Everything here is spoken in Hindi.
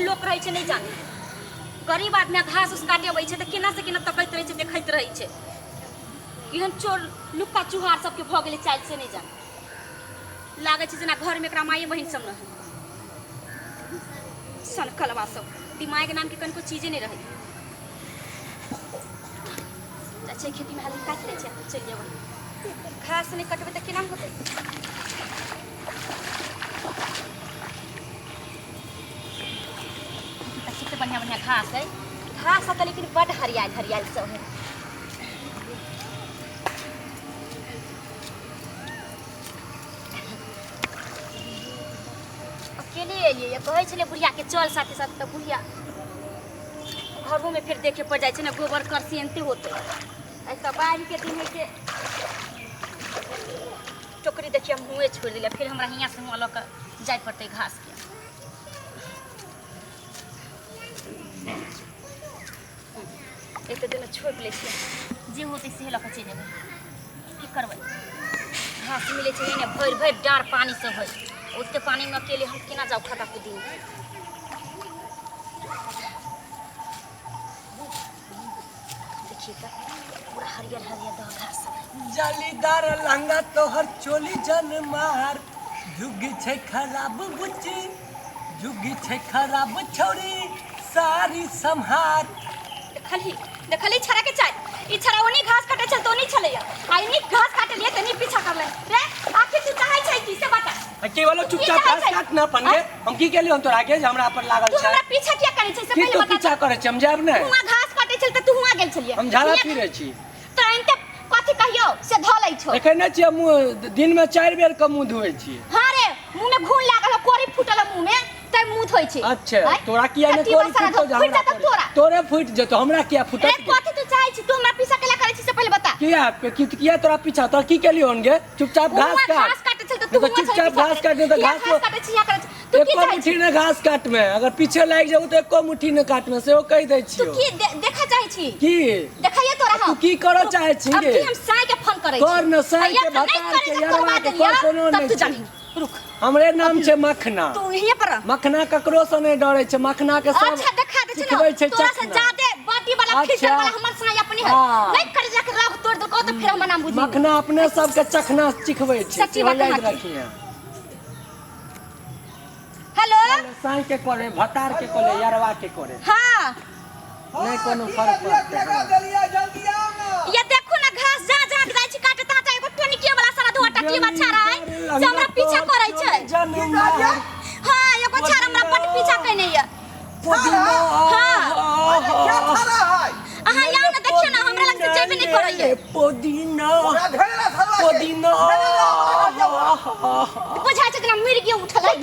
लोक रहे छे नहीं जाने गरीब आदमी घास उस काटे अबै छे त केना से केना तकैत रहे छे देखैत रहे छे केहन चोर लुक्का चुहार सबके भ गेले चाइल से नहीं जाने लागे छे जना घर में एकरा माये बहिन सब न सन कलवा सब दिमाग नाम के कनको चीजे नहीं रहे अच्छे खेती में हाली काट ले छे चल जेबै घास नहीं कटबे त केना होतै कितने बढ़िया बढ़िया घास है घास है लेकिन बड़ हरियाल हरियाल सब है अकेले एलिए ये कहे छले बुढ़िया के चल साथे साथ त बुढ़िया घरों में फिर देखे पड़ जाए ना गोबर करसी एनते होते ऐसा बाढ़ के दिन है के टोकरी देखिए हम हुए छोड़ दिले फिर हमरा हियां से हुआ लक जाय पड़ते घास के एक दिन छोड़ ले जे होते से लक चल जेबै की करबै घास मिले छै ने भर भर डार पानी से होय उतने पानी में अकेले हम केना जाऊ खाता कुदी देखिए त पूरा हरियर हरियर दह घास जालीदार लंगा तोहर चोली जन मार जुगी छै खराब बुच्ची जुगी छै खराब छोरी सारी संहार देखली छरा के चाय ई छरा ओनी घास काटे छ तो नहीं चले आई नी घास काटे लिए तनी पीछा कर ले रे आखिर तू चाहे छै की से बता केवल चुपचाप घास काट ना पनगे हम की केली हम तोरा के हमरा पर लागल छै तू हमरा पीछा किया करे छै से पहले बता पीछा करे छै हम जाब नै तू घास काटे छल त तू हुआ गेल छलिए हम झाड़ा फिरे छी तो एनते कथि कहियो से धलै छो देखे नै छी हम दिन में 4 बेर के मुंह धोए छी हां रे मुंह में घून लागल कोरी फुटल मुंह में तै मुंह धोइ छी अच्छा तोरा किया नै कोरी फुटो जा तोरे फुट जतो हमरा किया फुटत रे कथि तू चाहे छी तू हमरा पीछा केला करे छी से पहले बता किया तोरा पीछा तोरा की केली होनगे चुपचाप घास काटे चल त तू चुपचाप घास काट दे घास काटे छी या करे तू की चाहे मुट्ठी ने घास काट में अगर पीछे लाग जाऊ तो एको मुट्ठी ने काट में से ओ कह दे छी तू की देखा चाहे छी की देखाइए तोरा तू की करो चाहे छी अब हम साई के फोन करे छी कर न साई के बता के यारवा के कोनो नहीं तू जानी रुक हमरे नाम छे मखना तू यहीं पर मखना ककरो से नहीं डरे छे मखना के सब अच्छा देखा दे सिखबै छे तोरा से ज्यादा बाटी वाला खींचल वाला हमर साई अपनी है नहीं कर जाके रख तोड़ दो तो फिर हम नाम बुझी मखना अपने सब के चखना सिखबै छे सच्ची बात याद रखिए हेलो साई के करे भतार के करे यारवा के करे हां नहीं कोनो फर्क पड़ता जल्दी आओ ना ये देखो ना घास जा जा जाय छी काटे ता एगो टोनिके वाला सारा दुआ टकली बच्चा रहे से हमरा पीछा करे छै हां एगो छार हमरा बड पीछा कइने ये पुदीना हां क्या थारा है अहाँ या ना देखियो ना हमरा लग से जेबे नहीं करैये पुदीना घेरा थारा पुदीना बुझाय छै तना मिर्गी उठलै